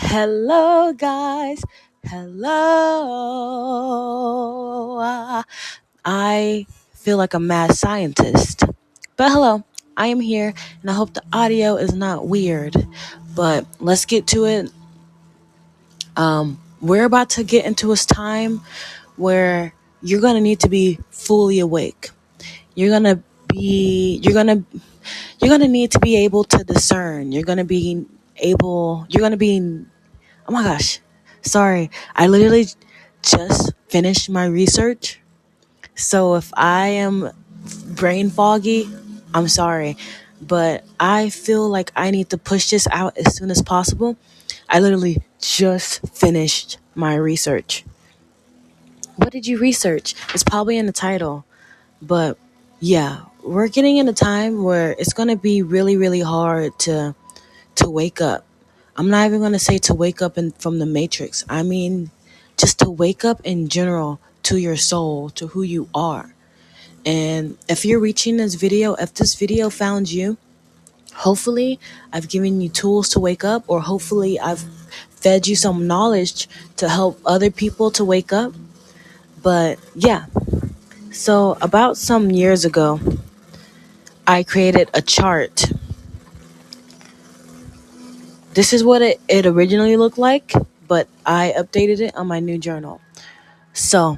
Hello, guys. Hello. I feel like a mad scientist. But hello, I am here, and I hope the audio is not weird. But let's get to it. We're about to get into a time where you're gonna need to be fully awake. You're gonna be. You're gonna need to be able to discern. You're gonna be. Oh my gosh. Sorry. I literally just finished my research. So if I am brain foggy, I'm sorry. But I feel like I need to push this out as soon as possible. I literally just finished my research. What did you research? It's probably in the title. But yeah, we're getting in a time where it's going to be really, really hard to wake up. I'm not even going to say to wake up from the matrix. I mean, just to wake up in general to your soul, to who you are. And if you're reaching this video, if this video found you, hopefully I've given you tools to wake up, or hopefully I've fed you some knowledge to help other people to wake up. But yeah, so about some years ago, I created a chart. This is what it originally looked like, but I updated it on my new journal. So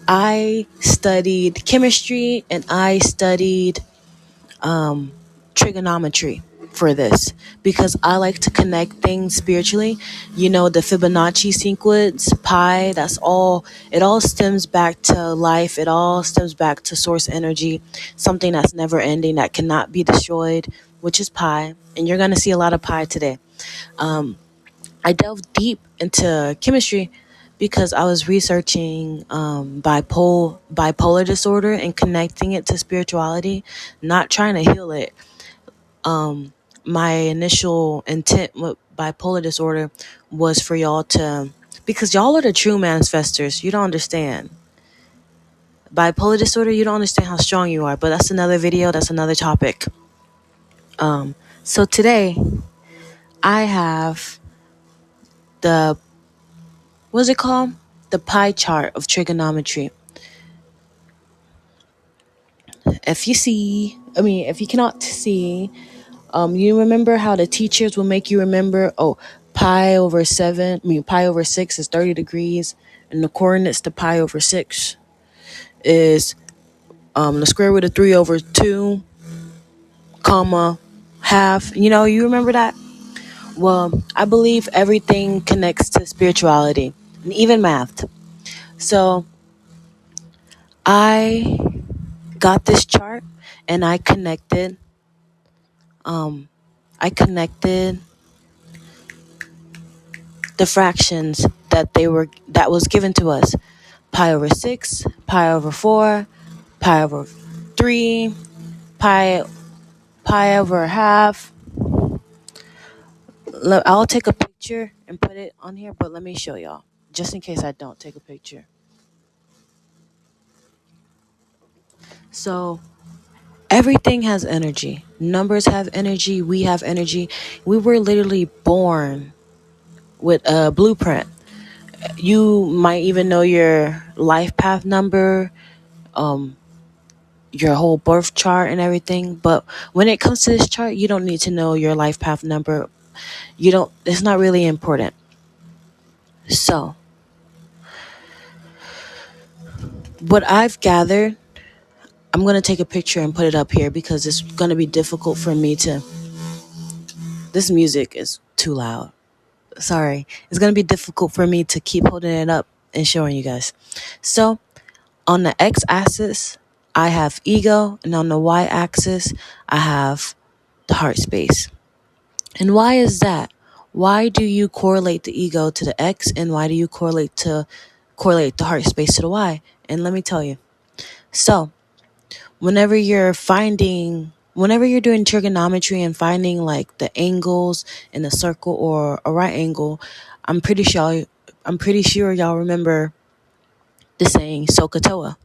I studied chemistry and I studied trigonometry for this because I like to connect things spiritually. You know, the Fibonacci sequence, pi, that's all, it all stems back to life. It all stems back to source energy, something that's never ending, that cannot be destroyed, which is pi. And you're going to see a lot of pi today. I delved deep into chemistry because I was researching bipolar disorder and connecting it to spirituality, not trying to heal it. My initial intent with bipolar disorder was for y'all to, because y'all are the true manifestors. You don't understand. Bipolar disorder, you don't understand how strong you are, but that's another video, that's another topic. So today I have the, what's it called? The pie chart of trigonometry. If you cannot see, you remember how the teachers will make you remember, pi over 6 is 30 degrees, and the coordinates to pi over 6 is the square root of 3 over 2, comma, half. You remember that? Well, I believe everything connects to spirituality, and even math. So I got this chart, and I connected the fractions that was given to us: pi over 6, pi over 4, pi over 3, pi over half. I'll take a picture and put it on here, but let me show y'all just in case I don't take a picture. So everything has energy. Numbers have energy. We have energy. We were literally born with a blueprint. You might even know your life path number, your whole birth chart and everything. But when it comes to this chart, you don't need to know your life path number. It's not really important. So what I've gathered, I'm going to take a picture and put it up here because it's going to be difficult for me to, this music is too loud. Sorry. It's going to be difficult for me to keep holding it up and showing you guys. So on the x-axis, I have ego, and on the y-axis, I have the heart space. And why is that? Why do you correlate the ego to the x, and why do you correlate the heart space to the y? And let me tell you. So whenever you're doing trigonometry and finding like the angles in a circle or a right angle, I'm pretty sure y'all remember the saying SOHCAHTOA.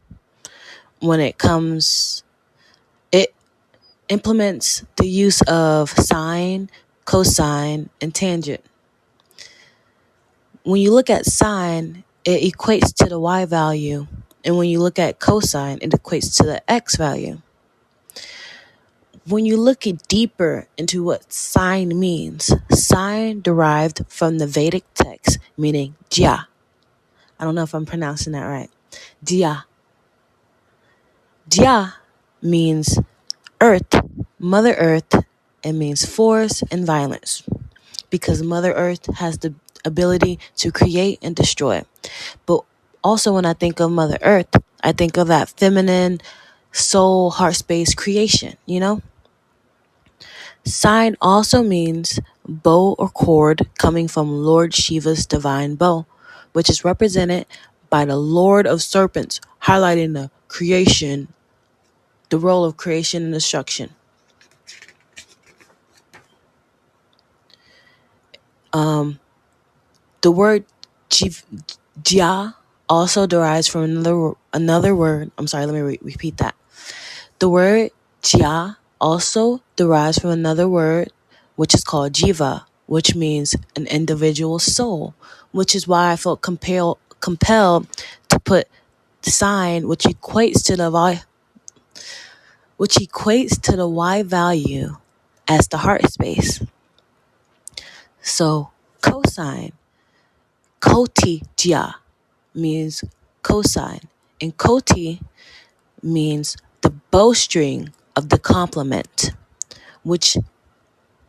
It implements the use of sine, cosine, and tangent. when you look at sine, it equates to the y value. And when you look at cosine, it equates to the x value. When you look deeper into what sine means, sine derived from the Vedic text, meaning Jya. I don't know if I'm pronouncing that right. Jya. Jya means earth, Mother Earth, and means force and violence. Because Mother Earth has the ability to create and destroy. But also when I think of Mother Earth, I think of that feminine soul, heart space creation, you know? Sine also means bow or cord coming from Lord Shiva's divine bow, which is represented by the Lord of Serpents, highlighting the creation, the role of creation and destruction. The word Jia also derives from another word. I'm sorry, let me repeat that. The word Jia also derives from another word, which is called Jiva, which means an individual soul, which is why I felt compelled to put sine, which equates to the y value as the heart space. So cosine, koti jia, means cosine, and koti means the bowstring of the complement, which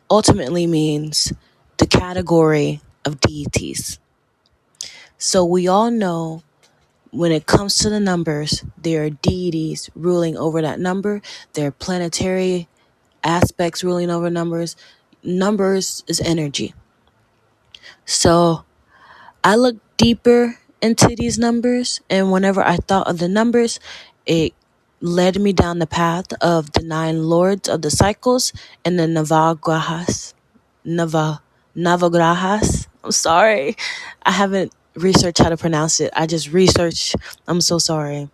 ultimately means the category of deities. So we all know when it comes to the numbers, there are deities ruling over that number. There are planetary aspects ruling over numbers. Numbers is energy. So I look deeper into these numbers, and whenever I thought of the numbers, it led me down the path of the 9 lords of the cycles and the Navagrahas. I'm sorry. I haven't researched how to pronounce it. I just researched. I'm so sorry.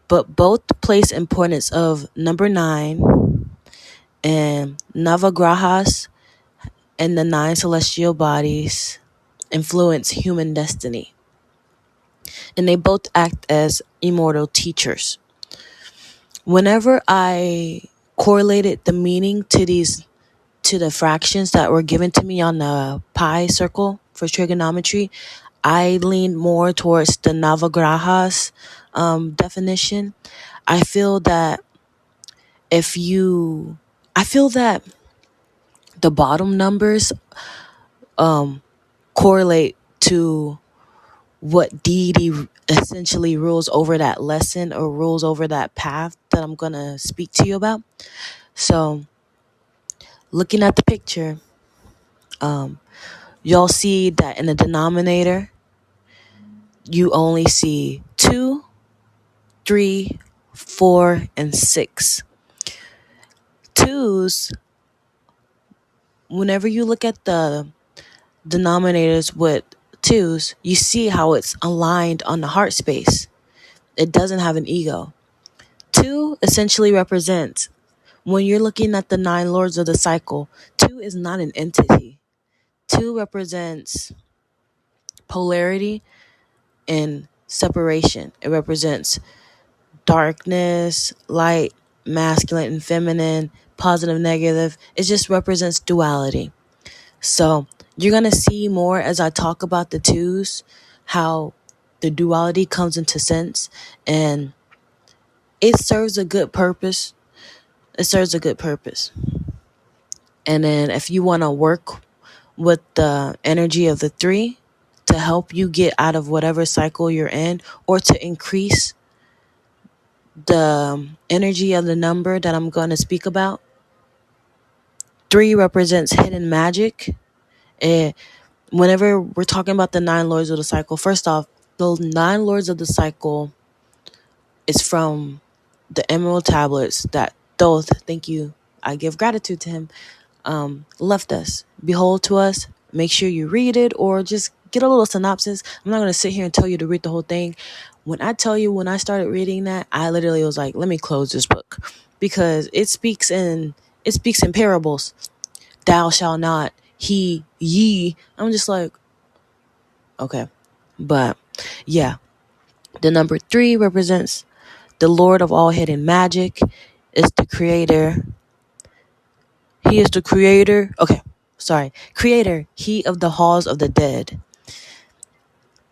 But both place importance of number 9 and Navagrahas and the 9 celestial bodies influence human destiny. And they both act as immortal teachers. Whenever I correlated the meaning to the fractions that were given to me on the pi circle for trigonometry, I leaned more towards the Navagrahas definition. I feel that the bottom numbers correlate to what deity essentially rules over that lesson or rules over that path that I'm going to speak to you about. So, looking at the picture, y'all see that in the denominator, you only see 2, 3, 4, and 6. 2s, whenever you look at the denominators with 2s, you see how it's aligned on the heart space. It doesn't have an ego. 2 essentially represents, when you're looking at the 9 lords of the cycle, 2 is not an entity. 2 represents polarity and separation. It represents darkness, light, masculine and feminine, positive, negative. It just represents duality. So you're going to see more as I talk about the 2s, how the duality comes into sense, and it serves a good purpose. It serves a good purpose. And then if you want to work with the energy of the 3 to help you get out of whatever cycle you're in, or to increase the energy of the number that I'm going to speak about. 3 represents hidden magic. And whenever we're talking about the 9 lords of the cycle, first off, the 9 lords of the cycle is from the emerald tablets that Thoth, thank you, I give gratitude to him, left us. Behold to us. Make sure you read it or just get a little synopsis. I'm not going to sit here and tell you to read the whole thing. When I tell you, when I started reading that, I literally was like, let me close this book, because it speaks in parables. Thou shalt not, he, ye. I'm just like, Okay. But yeah, the number 3 represents the Lord of all hidden magic. Is the creator. He is the creator. Okay. Sorry. Creator. He of the halls of the dead.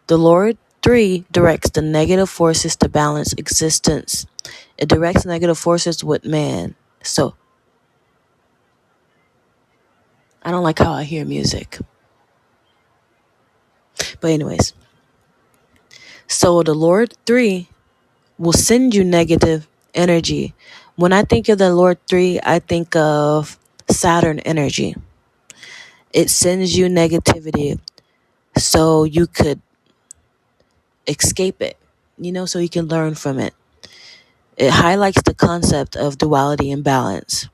The Lord 3 directs the negative forces to balance existence. It directs negative forces with man. So, I don't like how I hear music. But anyways, so the Lord 3 will send you negative energy. When I think of the Lord 3, I think of Saturn energy. It sends you negativity so you could escape it, so you can learn from it. It highlights the concept of duality and balance.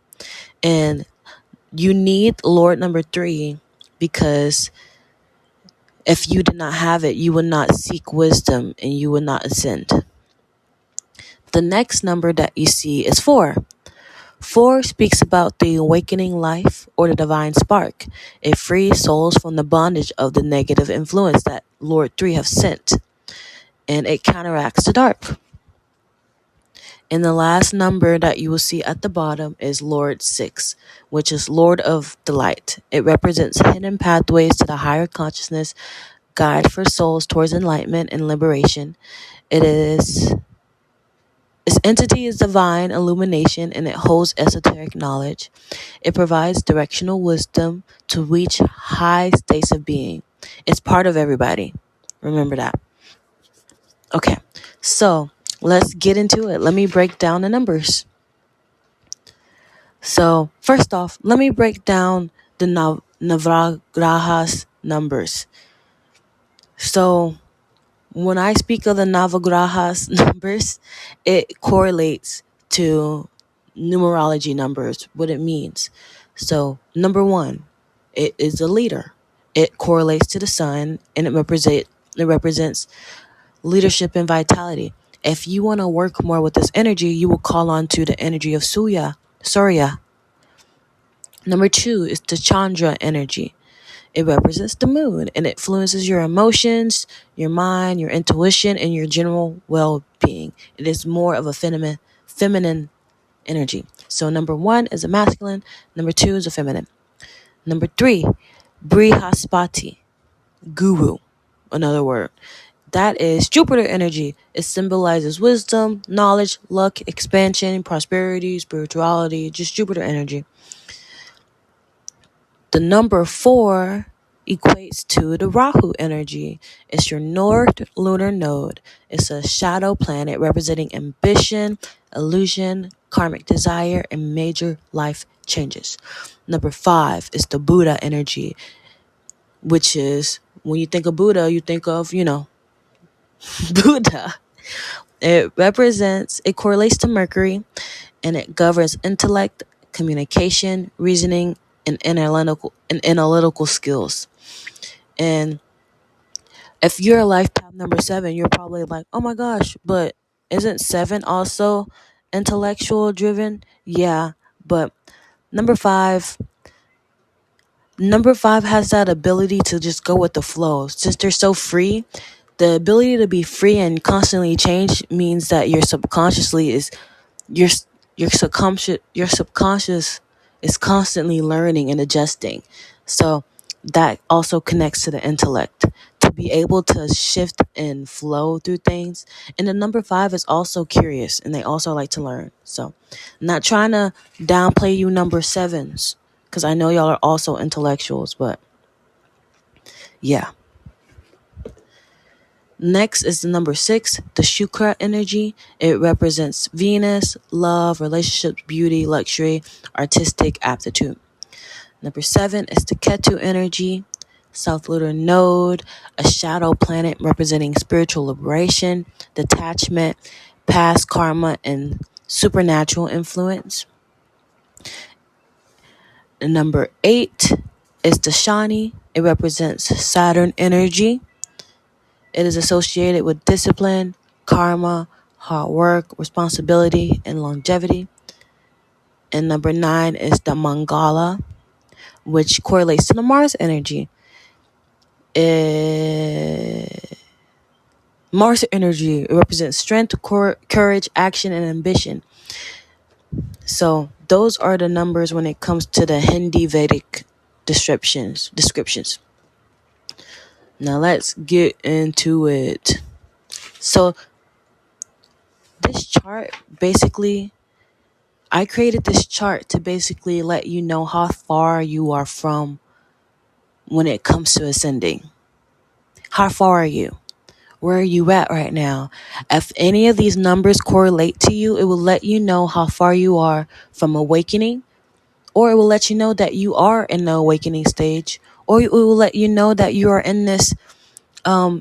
And you need Lord number 3 because if you did not have it, you would not seek wisdom and you would not ascend. The next number that you see is 4. 4 speaks about the awakening life or the divine spark. It frees souls from the bondage of the negative influence that Lord 3 have sent, and it counteracts the dark. And the last number that you will see at the bottom is Lord 6, which is Lord of the Light. It represents hidden pathways to the higher consciousness, guide for souls towards enlightenment and liberation. Its entity is divine illumination and it holds esoteric knowledge. It provides directional wisdom to reach high states of being. It's part of everybody. Remember that. Okay, so let's get into it. Let me break down the numbers. So first off, let me break down the Navagrahas numbers. So when I speak of the Navagrahas numbers, it correlates to numerology numbers, what it means. So number 1, it is a leader. It correlates to the sun and it represents leadership and vitality. If you want to work more with this energy, you will call on to the energy of Surya. Number 2 is the Chandra energy. It represents the moon and it influences your emotions, your mind, your intuition, and your general well-being. It is more of a feminine energy. So number 1 is a masculine, number 2 is a feminine. Number 3, Brihaspati, guru, another word. That is Jupiter energy. It symbolizes wisdom, knowledge, luck, expansion, prosperity, spirituality, just Jupiter energy. The number 4 equates to the Rahu energy. It's your north lunar node. It's a shadow planet representing ambition, illusion, karmic desire, and major life changes. Number 5 is the Buddha energy, which is, when you think of Buddha, you think of, Buddha. It correlates to Mercury, and it governs intellect, communication, reasoning, and analytical skills. And if you're a life path number 7, you're probably like, oh my gosh, but isn't 7 also intellectual driven? Yeah, but number 5 has that ability to just go with the flow. Since they're so free, the ability to be free and constantly change means that your subconscious is constantly learning and adjusting. So that also connects to the intellect, to be able to shift and flow through things. And the number 5 is also curious and they also like to learn. So I'm not trying to downplay you number 7s, because I know y'all are also intellectuals, but yeah. Next is the number 6, the Shukra energy. It represents Venus, love, relationships, beauty, luxury, artistic aptitude. Number 7 is the Ketu energy, South Lunar node, a shadow planet representing spiritual liberation, detachment, past karma, and supernatural influence. The number 8 is the Shani. It represents Saturn energy. It is associated with discipline, karma, hard work, responsibility, and longevity. And number 9 is the Mangala, which correlates to the Mars energy. Mars energy, it represents strength, courage, action, and ambition. So those are the numbers when it comes to the Hindi Vedic descriptions. Now let's get into it. So this chart, basically, I created this chart to basically let you know how far you are from when it comes to ascending. How far are you? Where are you at right now? If any of these numbers correlate to you, it will let you know how far you are from awakening, or it will let you know that you are in the awakening stage, or it will let you know that you are in this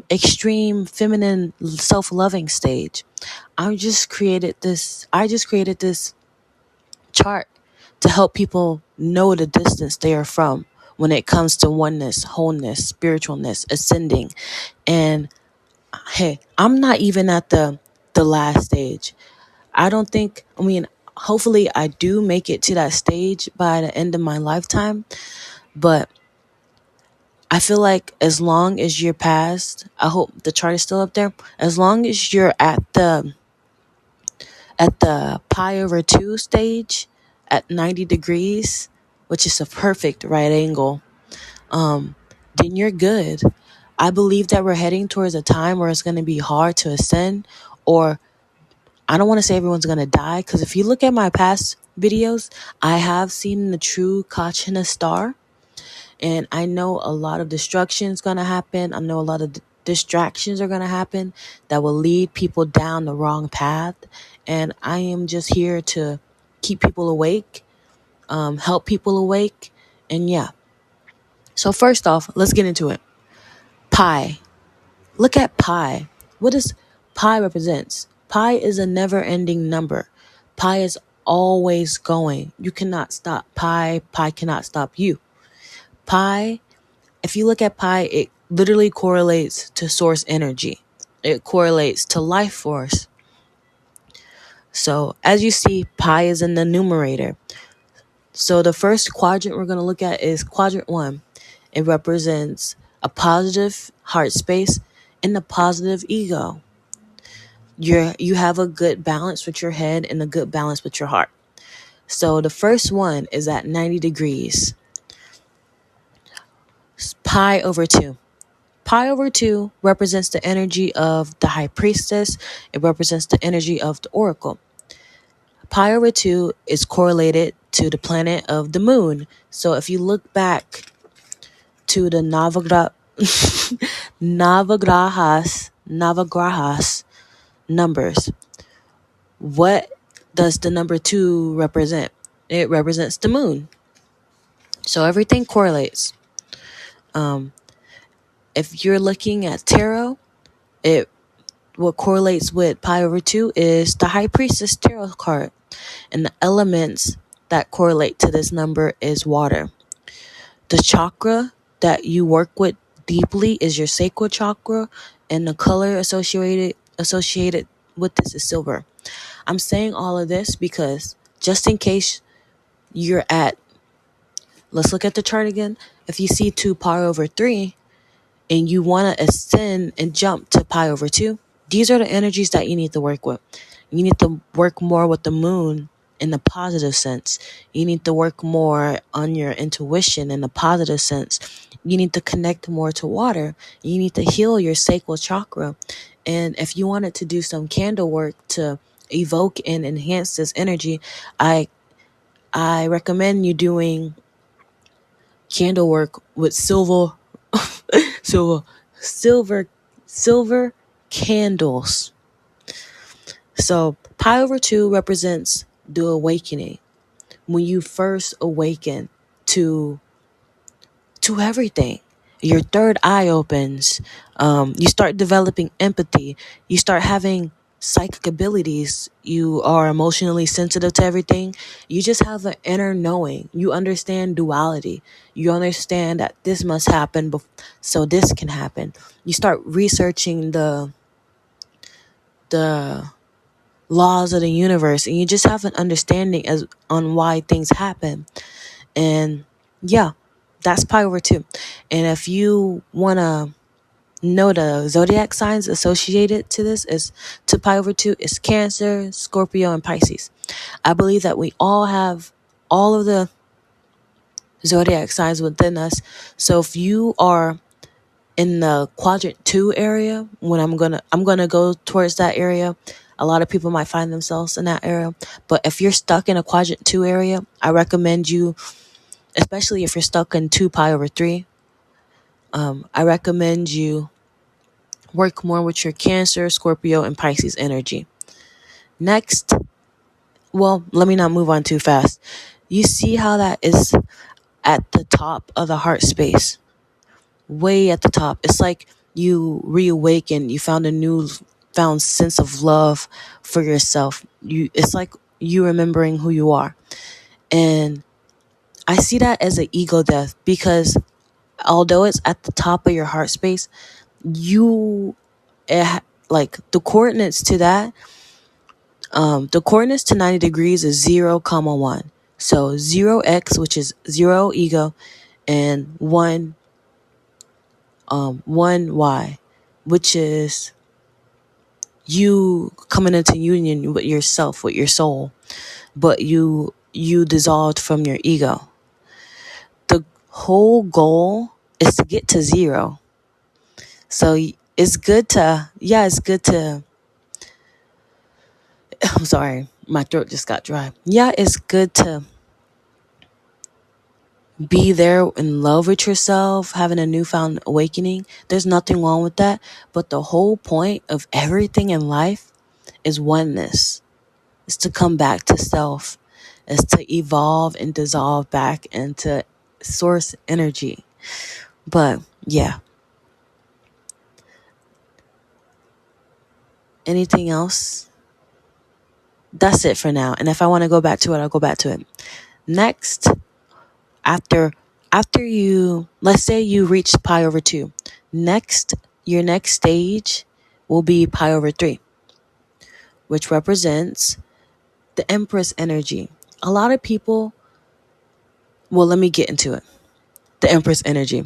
extreme feminine self-loving stage. I just created this chart to help people know the distance they are from when it comes to oneness, wholeness, spiritualness, ascending. And hey, I'm not even at the last stage. Hopefully I do make it to that stage by the end of my lifetime, but I feel like as long as you're past, I hope the chart is still up there. As long as you're at the pi over 2 stage at 90 degrees, which is a perfect right angle, then you're good. I believe that we're heading towards a time where it's going to be hard to ascend, or I don't want to say everyone's going to die, because if you look at my past videos, I have seen the true Kachina star, and I know a lot of destruction is going to happen. I know a lot of distractions are going to happen that will lead people down the wrong path, and I am just here to keep people awake, help people awake, and yeah. So first off, let's get into it. Pi. Look at pi. What does pi represents? Pi is a never-ending number. Pi is always going. You cannot stop pi. Pi cannot stop you. Pi, if you look at pi, it literally correlates to source energy. It correlates to life force. So as you see, pi is in the numerator. So the first quadrant we're going to look at is quadrant 1. It represents a positive heart space and a positive ego. You have a good balance with your head and a good balance with your heart. So the first one is at 90 degrees. Pi over 2. Pi over 2 represents the energy of the high priestess. It represents the energy of the oracle. Pi over 2 is correlated to the planet of the moon. So if you look back to the Navagrahas numbers, what does the number 2 represent? It represents the moon. So everything correlates. If you're looking at tarot, what correlates with pi over 2 is the high priestess tarot card. And the elements that correlate to this number is water. The chakra that you work with deeply is your sacral chakra, and the color associated with this is silver. I'm saying all of this because just in case you're at, let's look at the chart again. If you see 2 pi over 3 and you want to ascend and jump to pi over 2, these are the energies that you need to work with. You need to work more with the moon in the positive sense. You need to work more on your intuition in the positive sense. You need to connect more to water. You need to heal your sacral chakra. And if you wanted to do some candle work to evoke and enhance this energy, I recommend you doing candle work with silver silver candles. So pi over 2 represents the awakening. When you first awaken to everything, your third eye opens. You start developing empathy. You start having psychic abilities. You are emotionally sensitive to everything. You just have an inner knowing. You understand duality. You understand that this must happen so this can happen. You start researching the laws of the universe, and you just have an understanding on why things happen. And yeah, That's pi over 2. And if you want to know the zodiac signs associated to this is to pi over 2 is Cancer, Scorpio, and Pisces. I believe that we all have all of the zodiac signs within us. So if you are in the quadrant 2 area, when I'm gonna go towards that area, a lot of people might find themselves in that area. But if you're stuck in a quadrant 2 area, I recommend you, especially if you're stuck in 2 pi over 3, I recommend you work more with your Cancer, Scorpio, and Pisces energy. Next, well, let me not move on too fast. You see how that is at the top of the heart space, way at the top. It's like you reawaken, you found a new found sense of love for yourself. It's like you remembering who you are. And I see that as an ego death because although it's at the top of your heart space, you like the coordinates to that, the coordinates to 90 degrees is 0, 1. So 0x, which is 0 ego, and 1y, which is you coming into union with yourself, with your soul, but you dissolved from your ego. The whole goal is to get to 0. So it's good to I'm sorry, my throat just got dry. Yeah, it's good to be there in love with yourself, having a newfound awakening. There's nothing wrong with that. But the whole point of everything in life is oneness. Is to come back to self. Is to evolve and dissolve back into source energy. But yeah. Anything else? That's it for now. And if I want to go back to it, I'll go back to it. Next, after you, let's say you reach pi over 2. Next, your next stage will be pi over 3, which represents the Empress energy. A lot of people, well, let me get into it. The Empress energy.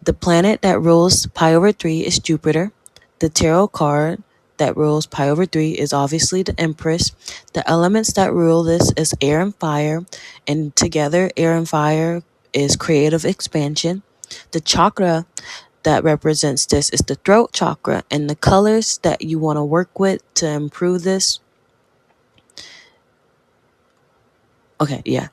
The planet that rules pi over 3 is Jupiter. The tarot card that rules pi over 3 is obviously the Empress. The elements that rule this is air and fire, and together air and fire is creative expansion. The chakra that represents this is the throat chakra, and the colors that you want to work with to improve this. Okay, yeah.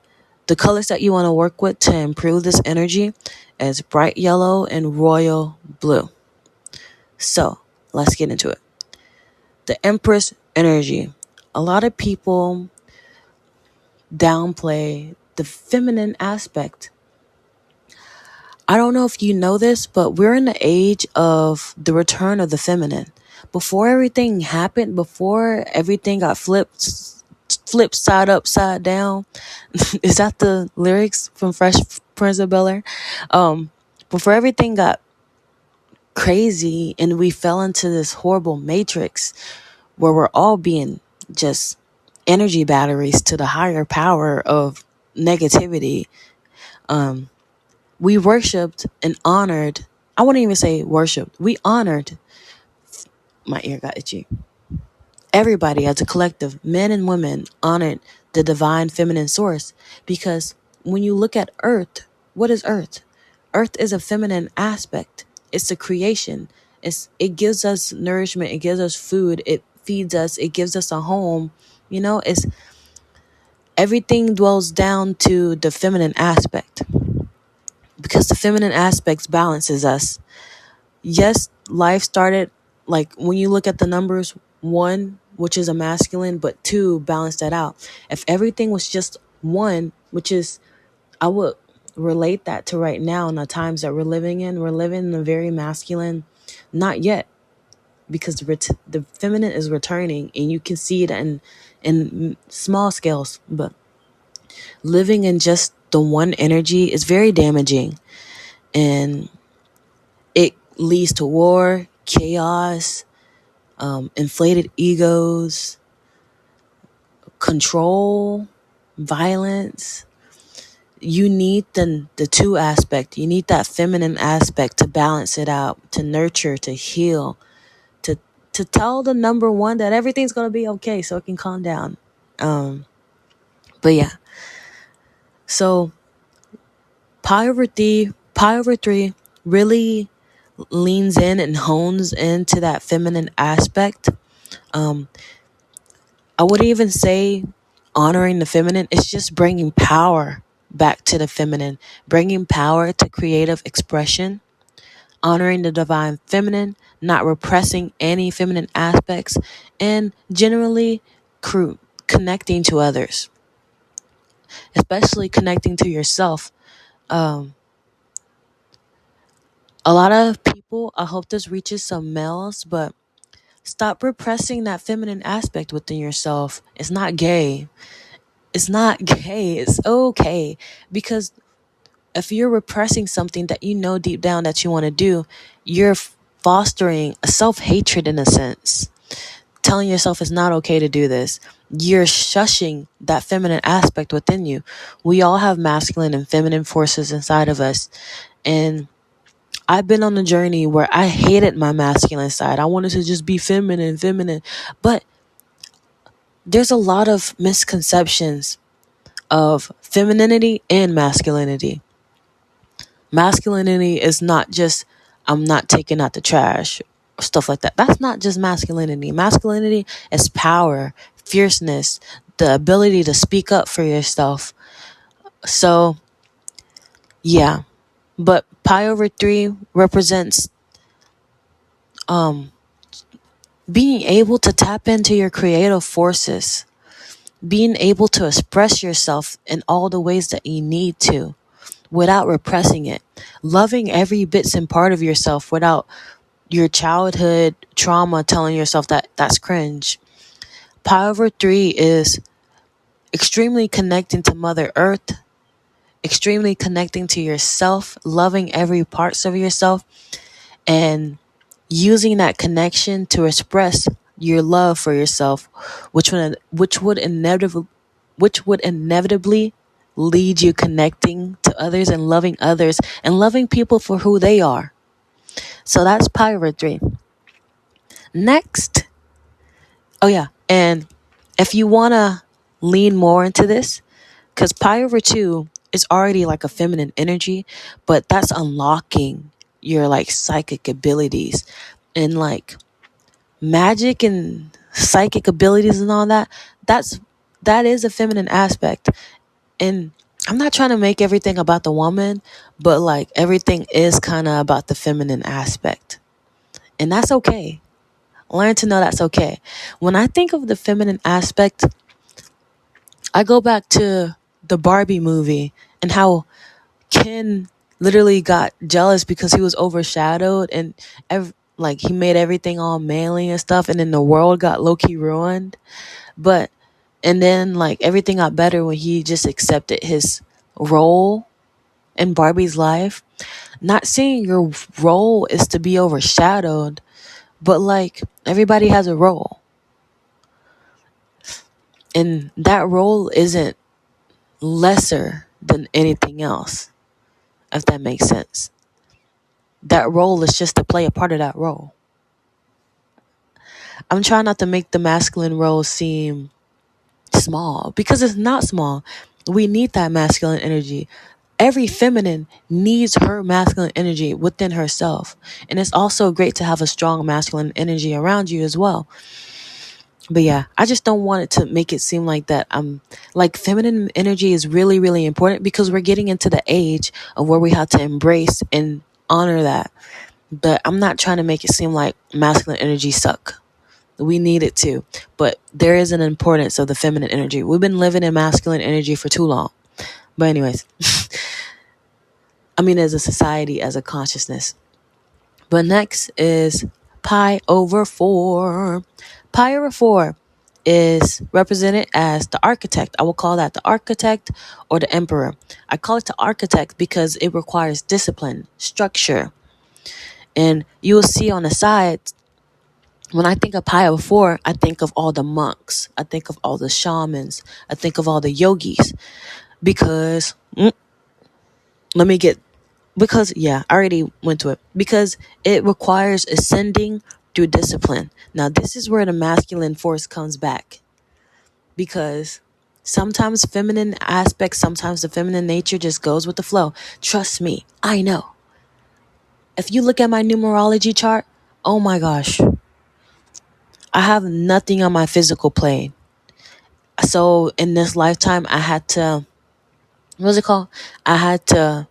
The colors that you want to work with to improve this energy is bright yellow and royal blue. So, let's get into it. The Empress energy. A lot of people downplay the feminine aspect. I don't know if you know this, but we're in the age of the return of the feminine. Before everything happened, before everything got flipped side up, side down. Is that the lyrics from Fresh Prince of Bel-Air? Before everything got crazy and we fell into this horrible matrix where we're all being just energy batteries to the higher power of negativity. We worshipped and honored. I wouldn't even say worshipped. We honored. My ear got itchy. Everybody as a collective, men and women, honored the divine feminine source, because when you look at Earth, what is Earth? Earth is a feminine aspect. It's a creation. It gives us nourishment. It gives us food. It feeds us. It gives us a home. It's everything dwells down to the feminine aspect, because the feminine aspects balances us. Yes, life started, like when you look at the numbers, 1, which is a masculine, but 2 balance that out. If everything was just 1, which is, I would relate that to right now in the times that we're living in. We're living in a very masculine, not yet, because the feminine is returning, and you can see it in small scales, but living in just the one energy is very damaging, and it leads to war, chaos, inflated egos, control, violence. you need the two aspect. You need that feminine aspect to balance it out, to nurture, to heal, to tell the number one that everything's gonna be okay, so it can calm down. But yeah, so pi over 3 really leans in and hones into that feminine aspect. I wouldn't even say honoring the feminine. It's just bringing power back to the feminine, bringing power to creative expression, honoring the divine feminine, not repressing any feminine aspects, and generally connecting to others, especially connecting to yourself. Um, a lot of people, I hope this reaches some males, but stop repressing that feminine aspect within yourself. It's not gay. It's not gay. It's okay. Because if you're repressing something that you know deep down that you want to do, you're fostering a self-hatred in a sense. Telling yourself it's not okay to do this. You're shushing that feminine aspect within you. We all have masculine and feminine forces inside of us. And I've been on a journey where I hated my masculine side. I wanted to just be feminine. But there's a lot of misconceptions of femininity and masculinity. Masculinity is not just, I'm not taking out the trash, stuff like that. That's not just masculinity. Masculinity is power, fierceness, the ability to speak up for yourself. So, yeah. But pi/3 represents being able to tap into your creative forces, being able to express yourself in all the ways that you need to without repressing it, loving every bits and part of yourself without your childhood trauma telling yourself that that's cringe. pi/3 is extremely connecting to Mother Earth, extremely connecting to yourself, loving every parts of yourself, and using that connection to express your love for yourself, which would inevitably lead you connecting to others and loving people for who they are. So that's pi/3. Next, oh yeah, and if you want to lean more into this, because pi/2 is already like a feminine energy, but that's unlocking your like psychic abilities and like magic and psychic abilities and all that. That is a feminine aspect. And I'm not trying to make everything about the woman, but like everything is kind of about the feminine aspect. And that's okay. Learn to know that's okay. When I think of the feminine aspect, I go back to the Barbie movie and how Ken literally got jealous because he was overshadowed and like he made everything all manly and stuff, and then the world got low-key ruined. But and then like everything got better when he just accepted his role in Barbie's life. Not saying your role is to be overshadowed, but like everybody has a role. And that role isn't lesser than anything else, if that makes sense. That role is just to play a part of that role. I'm trying not to make the masculine role seem small because it's not small. We need that masculine energy. Every feminine needs her masculine energy within herself. And it's also great to have a strong masculine energy around you as well. But yeah, I just don't want it to make it seem like that like feminine energy is really, really important because we're getting into the age of where we have to embrace and honor that. But I'm not trying to make it seem like masculine energy suck. We need it too. But there is an importance of the feminine energy. We've been living in masculine energy for too long. But anyways, I mean, as a society, as a consciousness. But next is pi/4. Pi/4 is represented as the architect. I will call that the architect or the emperor. I call it the architect because it requires discipline, structure. And you will see on the side, when I think of pi/4, I think of all the monks. I think of all the shamans. I think of all the yogis. Because let me get, because yeah, I already went to it. Because it requires ascending through discipline. Now this is where the masculine force comes back, because sometimes feminine aspects, sometimes the feminine nature just goes with the flow. Trust me, I know. If you look at my numerology chart, oh my gosh, I have nothing on my physical plane. So in this lifetime, I had to, what's it called? I had to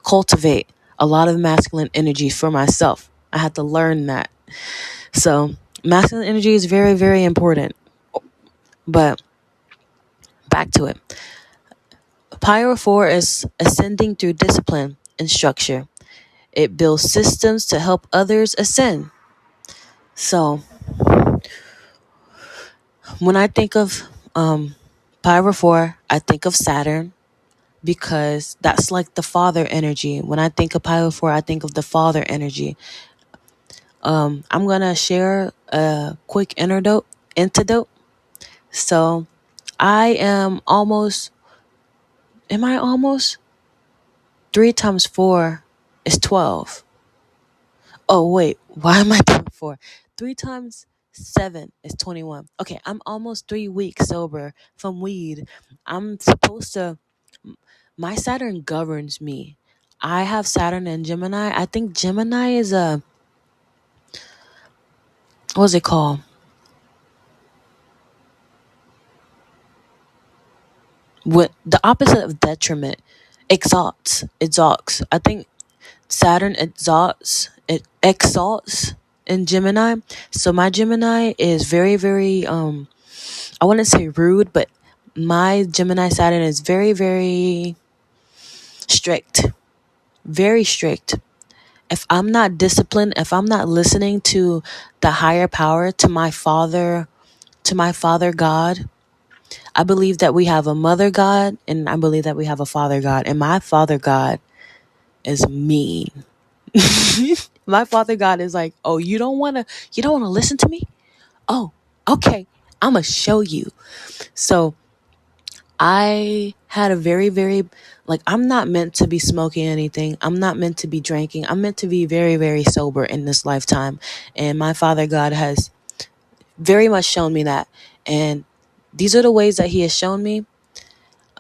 cultivate a lot of masculine energy for myself. I had to learn that. So masculine energy is very, very important. But back to it. Pyro 4 is ascending through discipline and structure. It builds systems to help others ascend. So when I think of Pyro 4, I think of Saturn, because that's like the father energy. When I think of Pyro 4, I think of the father energy. I'm going to share a quick antidote. So am I almost? 3 times 4 is 12. Oh, wait, why am I doing 4? 3 times 7 is 21. Okay, I'm almost 3 weeks sober from weed. I'm supposed to, my Saturn governs me. I have Saturn and Gemini. I think Gemini is what's it called? What the opposite of detriment? Exalts. I think Saturn exalts in Gemini. So my Gemini is very, very I wouldn't say rude, but my Gemini Saturn is very, very strict. Very strict. If I'm not disciplined, if I'm not listening to the higher power, to my father God, I believe that we have a mother God, and I believe that we have a father God, and my father God is mean. My father God is like, "Oh, you don't want to listen to me? Oh, okay. I'm going to show you." So, I had a very, very, like, I'm not meant to be smoking anything. I'm not meant to be drinking. I'm meant to be very, very sober in this lifetime. And my father God has very much shown me that. And these are the ways that he has shown me.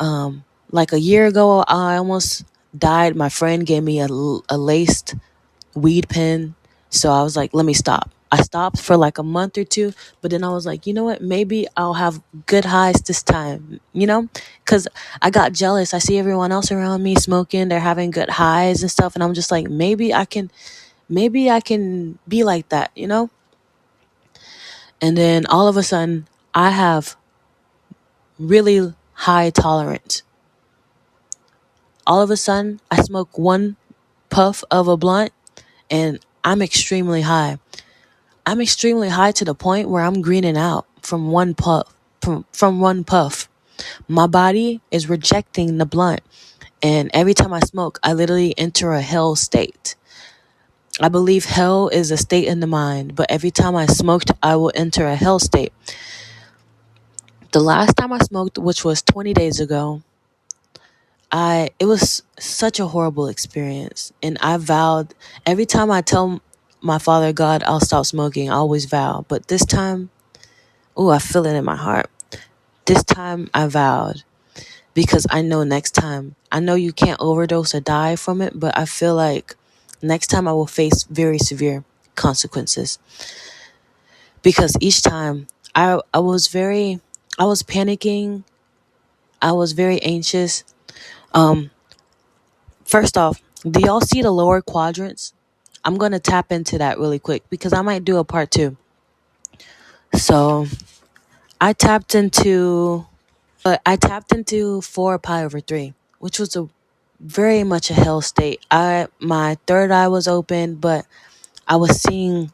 Like a year ago, I almost died. My friend gave me a laced weed pen. So I was like, let me stop. I stopped for like a month or two, but then I was like, you know what? Maybe I'll have good highs this time, Because I got jealous. I see everyone else around me smoking. They're having good highs and stuff. And I'm just like, maybe I can be like that. And then all of a sudden, I have really high tolerance. All of a sudden, I smoke one puff of a blunt and I'm extremely high. I'm extremely high to the point where I'm greening out from one puff. From one puff. My body is rejecting the blunt. And every time I smoke, I literally enter a hell state. I believe hell is a state in the mind, but every time I smoked, I will enter a hell state. The last time I smoked, which was 20 days ago, it was such a horrible experience. And I vowed, every time I tell my father God I'll stop smoking, I always vow. But this time, I feel it in my heart. This time I vowed, because I know next time, I know you can't overdose or die from it, but I feel like next time I will face very severe consequences. Because each time I was panicking, I was very anxious. First off, do y'all see the lower quadrants? I'm going to tap into that really quick because I might do a part 2. So, I tapped into I tapped into 4 pi over 3, which was a very much a hell state. My third eye was open, but I was seeing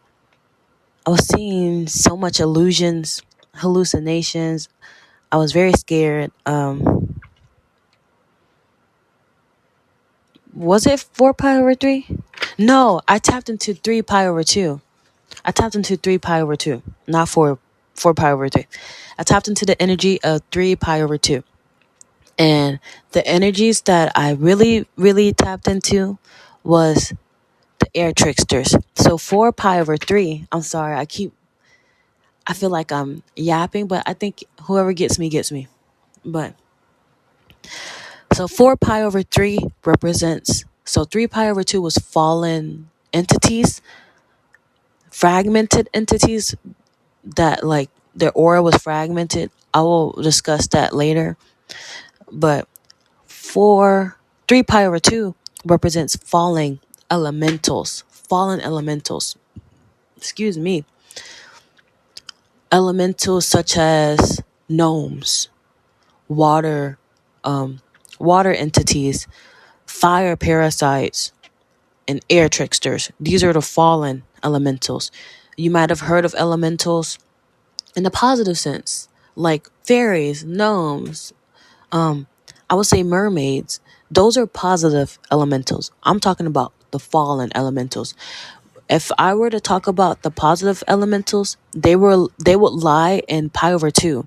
so much illusions, hallucinations. I was very scared. Was it 4 pi over 3? No, I tapped into 3 pi over 2. I tapped into 3 pi over 2, not 4 pi over 3. I tapped into the energy of 3 pi over 2. And the energies that I really, really tapped into was the air tricksters. So 4 pi over 3, I'm sorry, I feel like I'm yapping, but I think whoever gets me gets me. But so 4 pi over 3 represents, so 3 pi over 2 was fallen entities, fragmented entities that like their aura was fragmented. I will discuss that later. But 3 pi over 2 represents fallen elementals. Excuse me. Elementals such as gnomes, water, water entities, fire parasites, and air tricksters. These are the fallen elementals. You might have heard of elementals in the positive sense, like fairies, gnomes, I would say mermaids. Those are positive elementals. I'm talking about the fallen elementals. If I were to talk about the positive elementals, they would lie in pi over 2,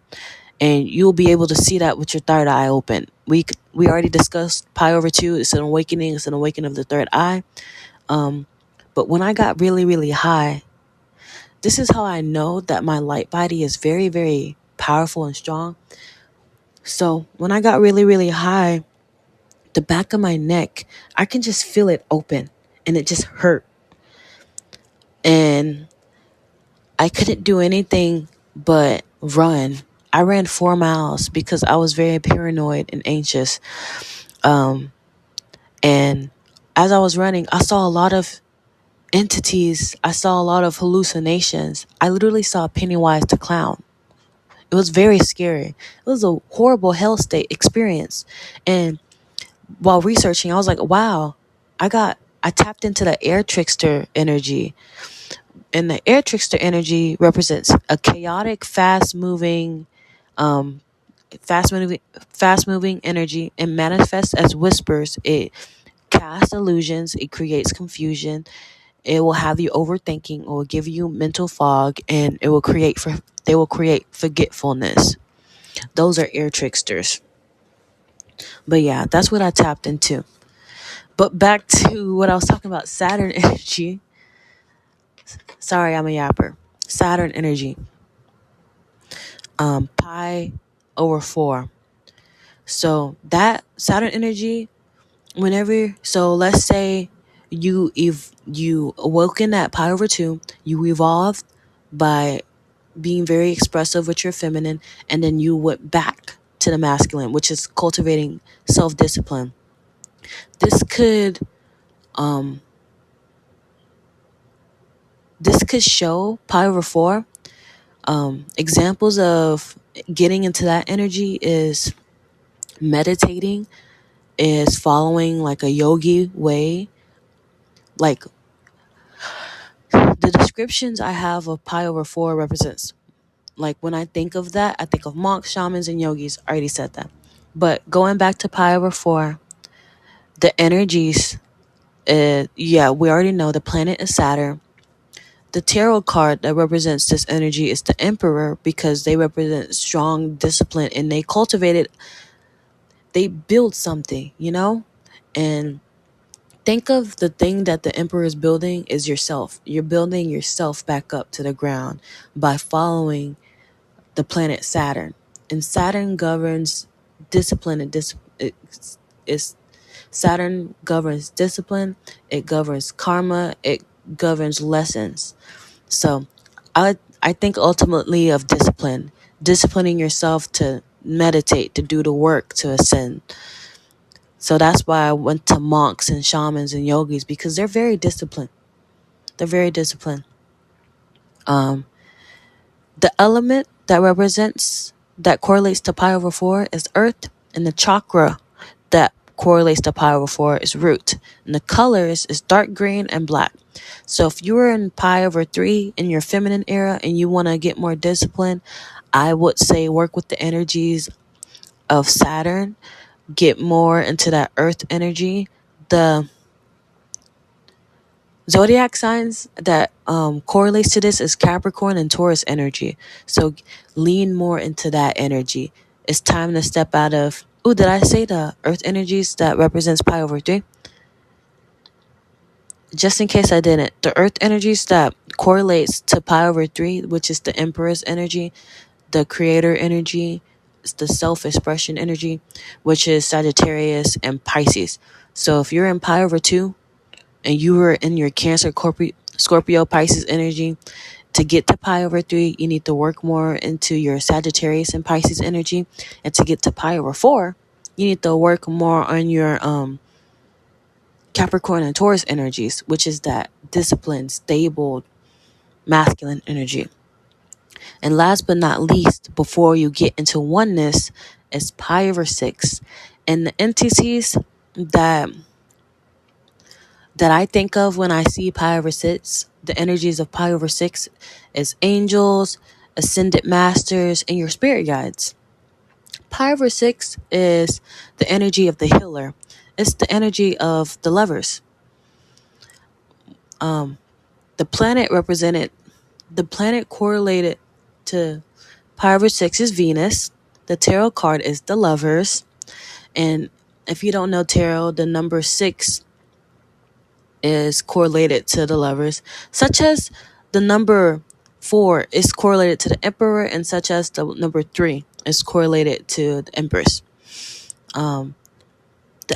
and you'll be able to see that with your third eye open. We already discussed pi over 2. It's an awakening. It's an awakening of the third eye. But when I got really, really high, this is how I know that my light body is very, very powerful and strong. So when I got really, really high, the back of my neck, I can just feel it open, and it just hurt. And I couldn't do anything but run. I ran 4 miles because I was very paranoid and anxious. And as I was running, I saw a lot of entities. I saw a lot of hallucinations. I literally saw Pennywise the clown. It was very scary. It was a horrible hell state experience. And while researching, I was like, wow, I tapped into the air trickster energy. And the air trickster energy represents a chaotic, um, fast moving, fast moving energy. It manifests as whispers. It casts illusions. It creates confusion. It will have you overthinking. It will give you mental fog, and they will create forgetfulness. Those are air tricksters. But yeah, that's what I tapped into. But back to what I was talking about, Saturn energy. Sorry, I'm a yapper. Saturn energy. Pi over 4. So that Saturn energy, so let's say you awoken at pi over 2, you evolved by being very expressive with your feminine, and then you went back to the masculine, which is cultivating self-discipline. This could um this could show pi over 4. Examples of getting into that energy is meditating, is following like a yogi way. Like the descriptions I have of pi over 4 represents, like when I think of that, I think of monks, shamans, and yogis. I already said that. But going back to pi over 4, the energies, yeah, we already know the planet is Saturn. The tarot card that represents this energy is the Emperor, because they represent strong discipline, and they build something, And think of the thing that the Emperor is building is yourself. You're building yourself back up to the ground by following the planet Saturn. And Saturn governs discipline, and Saturn governs discipline, it governs karma, it governs lessons. So I think ultimately of discipline, disciplining yourself to meditate, to do the work, to ascend. So that's why I went to monks and shamans and yogis, because they're very disciplined. They're very disciplined. The element that correlates to pi over 4 is earth, and the chakra that correlates to pi over 4 is root. And the colors is dark green and black. So if you were in pi over 3 in your feminine era and you want to get more discipline, I would say work with the energies of Saturn, get more into that earth energy. The zodiac signs that correlates to this is Capricorn and Taurus energy. So lean more into that energy. It's time to step out of Oh, did I say the earth energies that represents pi over 3? Just in case I didn't, the earth energies that correlates to pi over 3, which is the emperor's energy, the creator energy, is the self-expression energy, which is Sagittarius and Pisces. So if you're in pi over 2 and you were in your Cancer, Scorpio, Pisces energy, to get to pi over 3, you need to work more into your Sagittarius and Pisces energy. And to get to pi over 4, you need to work more on your Capricorn and Taurus energies, which is that disciplined, stable, masculine energy. And last but not least, before you get into oneness, is pi over 6. And the entities that I think of when I see pi over 6, the energies of pi over 6 is angels, ascended masters, and your spirit guides. Pi over 6 is the energy of the healer. It's the energy of the lovers. The planet correlated to pi over 6 is Venus. The tarot card is the lovers. And if you don't know tarot, the number 6 is correlated to the lovers, such as the number 4 is correlated to the emperor, and such as the number 3 is correlated to the empress. The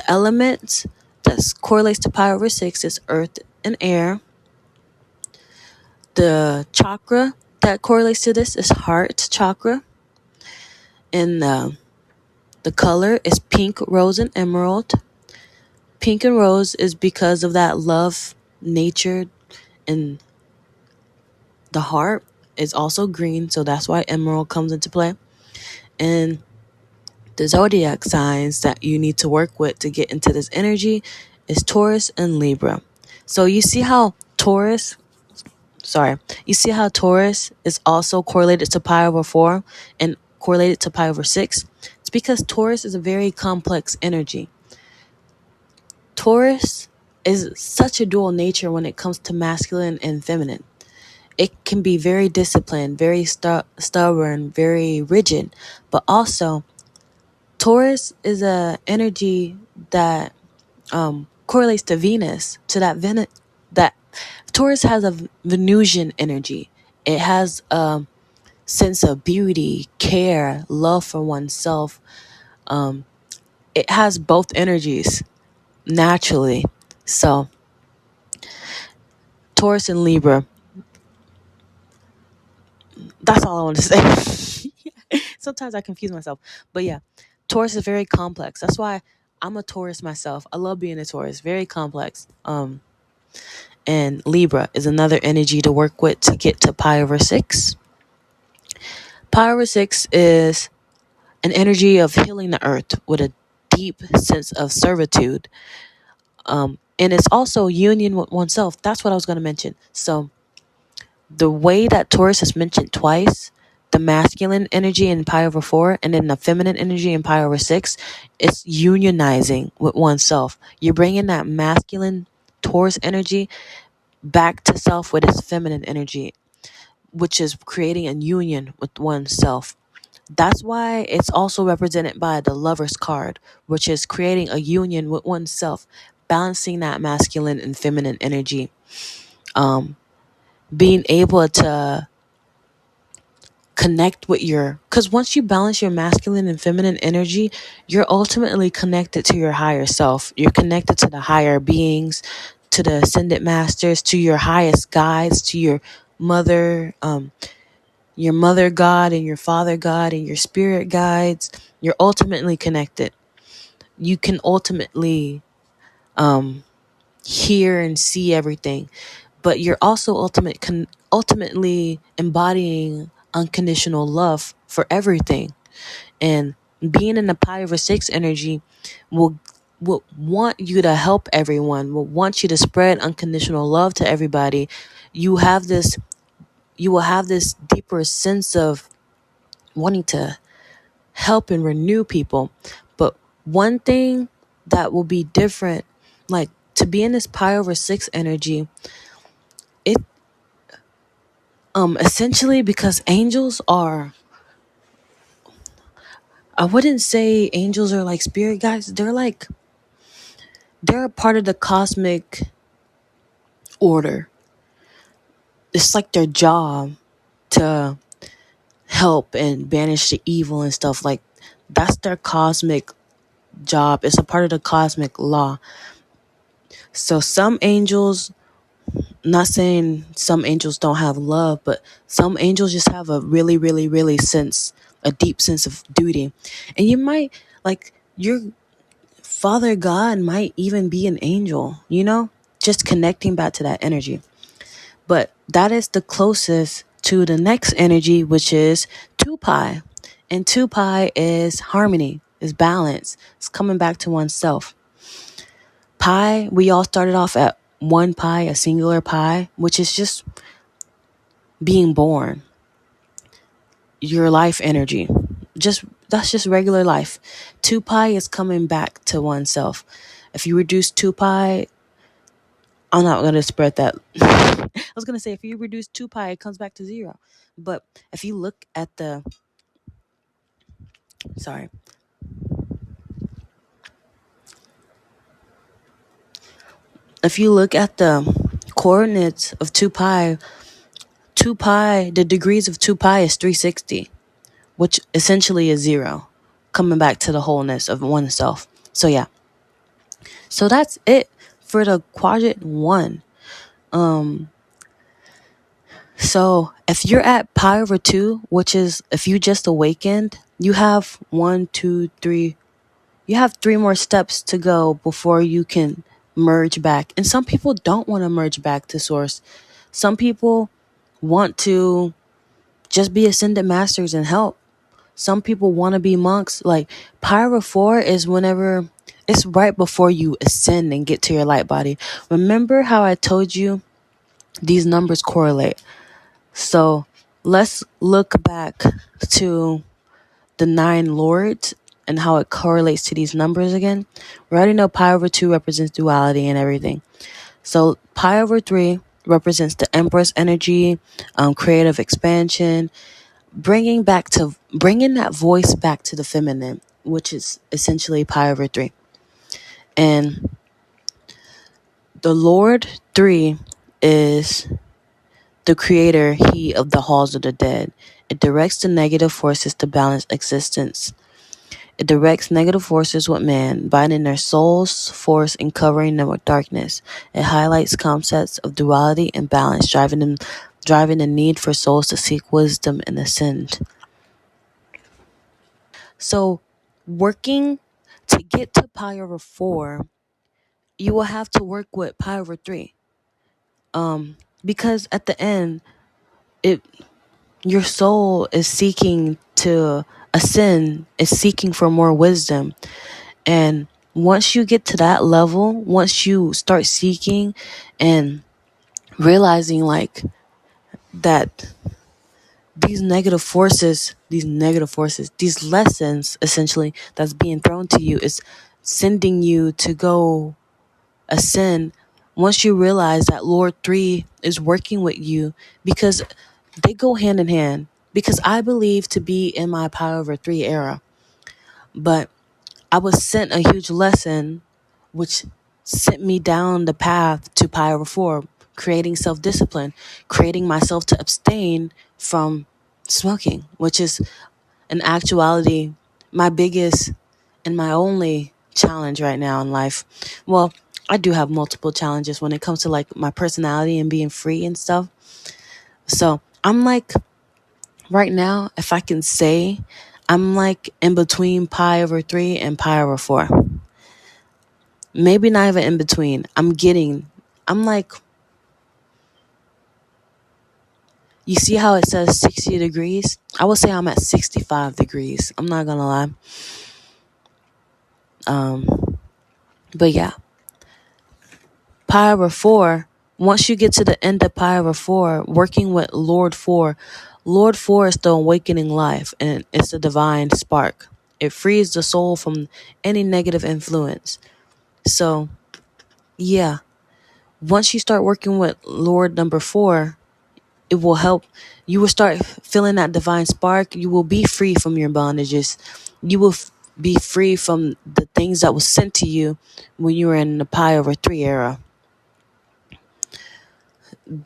elements that correlates to pi over 6 is earth and air. The chakra that correlates to this is heart chakra. And the color is pink, rose, and emerald. Pink and rose is because of that love, nature, and the heart is also green, so that's why emerald comes into play. And the zodiac signs that you need to work with to get into this energy is Taurus and Libra. So you see how Taurus is also correlated to pi over 4 and correlated to pi over 6. It's because Taurus is a very complex energy. Taurus is such a dual nature when it comes to masculine and feminine. It can be very disciplined, very stubborn, very rigid, but also Taurus is a energy that correlates to Venus, to that Taurus has a Venusian energy. It has a sense of beauty, care, love for oneself. It has both energies naturally. So Taurus and Libra, that's all I want to say. Sometimes I confuse myself. But yeah, Taurus is very complex. That's why I'm a Taurus myself. I love being a Taurus. Very complex. And Libra is another energy to work with to get to pi over 6. Pi over 6 is an energy of healing the earth with a deep sense of servitude. And it's also union with oneself. That's what I was going to mention. So the way that Taurus is mentioned twice, the masculine energy in pi over 4 and then the feminine energy in pi over 6, it's unionizing with oneself. You're bringing that masculine Taurus energy back to self with its feminine energy, which is creating a union with oneself. That's why it's also represented by the Lover's card, which is creating a union with oneself, balancing that masculine and feminine energy. Being able to connect with because once you balance your masculine and feminine energy, you're ultimately connected to your higher self. You're connected to the higher beings, to the ascended masters, to your highest guides, to your mother God and your father God and your spirit guides. You're ultimately connected. You can ultimately hear and see everything, but you're also ultimately embodying unconditional love for everything. And being in the pi over 6 energy will want you to help everyone, will want you to spread unconditional love to everybody. You will have this deeper sense of wanting to help and renew people. But one thing that will be different, like to be in this pi over 6 energy, it essentially because angels are I wouldn't say angels are like spirit guides. They're a part of the cosmic order. It's like their job to help and banish the evil and stuff. Like, that's their cosmic job. It's a part of the cosmic law. So some angels, not saying some angels don't have love, but some angels just have a really, really, really a deep sense of duty. And you might, like, your Father God might even be an angel, just connecting back to that energy. But that is the closest to the next energy, which is 2 pi. And 2 pi is harmony, is balance, it's coming back to oneself. Pi, we all started off at 1 pi, a singular pi, which is just being born, your life energy. That's just regular life. 2 pi is coming back to oneself. If you reduce 2 pi, I'm not going to spread that. I was going to say, if you reduce 2 pi, it comes back to 0. But if you look at the, sorry, if you look at the coordinates of 2 pi, the degrees of 2 pi is 360, which essentially is 0, coming back to the wholeness of oneself. So yeah. So that's it for the quadrant 1. So if you're at pi over 2, which is if you just awakened, you have 1, 2, 3. You have 3 more steps to go before you can merge back. And some people don't want to merge back to source. Some people want to just be ascended masters and help. Some people want to be monks. Like, pi over 4 is whenever it's right before you ascend and get to your light body. Remember how I told you these numbers correlate? So let's look back to the 9 lords and how it correlates to these numbers again. We already know pi over 2 represents duality and everything. So pi over 3 represents the Empress energy, creative expansion, bringing that voice back to the feminine, which is essentially pi over 3. And the Lord 3 is the creator, he of the halls of the dead. It directs the negative forces to balance existence. It directs negative forces with man, binding their soul's force and covering them with darkness. It highlights concepts of duality and balance, driving the need for souls to seek wisdom and ascend. So, working to get to pi over 4, you will have to work with pi over 3. Because at the end, your soul is seeking to ascend, is seeking for more wisdom. And once you get to that level, once you start seeking and realizing like that these lessons essentially that's being thrown to you is sending you to go ascend. Once you realize that Lord 3 is working with you, because they go hand in hand, because I believe to be in my pi over 3 era, but I was sent a huge lesson which sent me down the path to pi over 4, creating self-discipline, creating myself to abstain from smoking, which is in actuality my biggest and my only challenge right now in life. Well, I do have multiple challenges when it comes to like my personality and being free and stuff. So I'm like, right now, if I can say, I'm like in between pi over 3 and pi over 4. Maybe not even in between. I'm like, you see how it says 60 degrees? I would say I'm at 65 degrees. I'm not gonna lie. But yeah, pi over 4, once you get to the end of pi over 4, working with Lord 4, Lord 4 is the awakening life, and it's the divine spark. It frees the soul from any negative influence. So, yeah, once you start working with Lord number 4, it will help. You will start feeling that divine spark. You will be free from your bondages. You will be free from the things that was sent to you when you were in the pi over 3 era,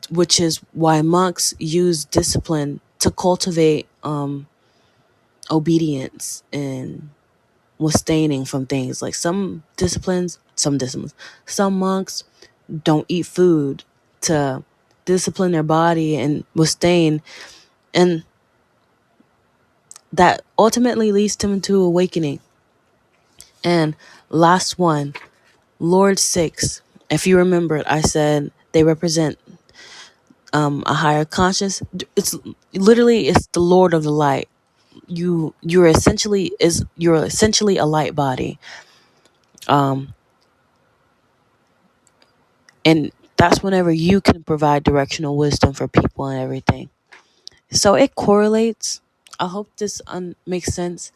which is why monks use discipline to cultivate obedience and abstaining from things. Like some monks don't eat food to discipline their body and abstain, and that ultimately leads them to awakening. And last one, Lord 6. If you remember it, I said they represent a higher conscious. It's the Lord of the light. You're essentially a light body. And that's whenever you can provide directional wisdom for people and everything. So it correlates. I hope this makes sense.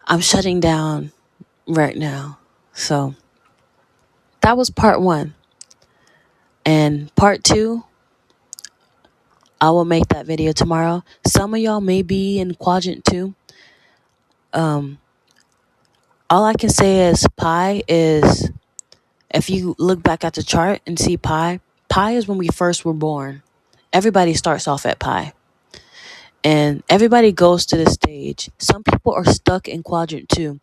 I'm shutting down right now. So that was part 1. And part 2, I will make that video tomorrow. Some of y'all may be in quadrant 2. All I can say is pi is, if you look back at the chart and see pi is when we first were born. Everybody starts off at pi. And everybody goes to this stage. Some people are stuck in quadrant 2.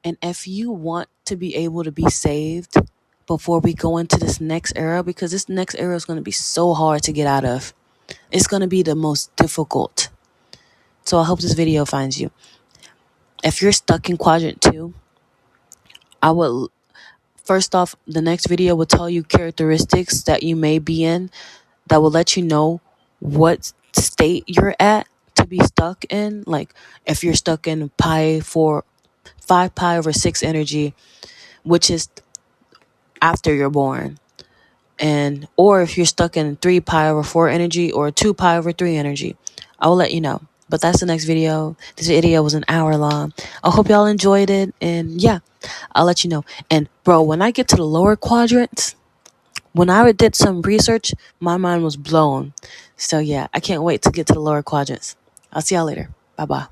And if you want to be able to be saved before we go into this next era, because this next era is going to be so hard to get out of. It's going to be the most difficult. So I hope this video finds you. If you're stuck in quadrant 2, I will, first off, the next video will tell you characteristics that you may be in that will let you know what state you're at to be stuck in. Like if you're stuck in 5 pi over 6 energy, which is after you're born, and or if you're stuck in 3 pi over 4 energy or 2 pi over 3 energy, I will let you know. But that's the next video. This video was an hour long. I hope y'all enjoyed it, and yeah, I'll let you know. And bro, when I get to the lower quadrants, when I did some research, my mind was blown. So yeah, I can't wait to get to the lower quadrants. I'll see y'all later. Bye-bye.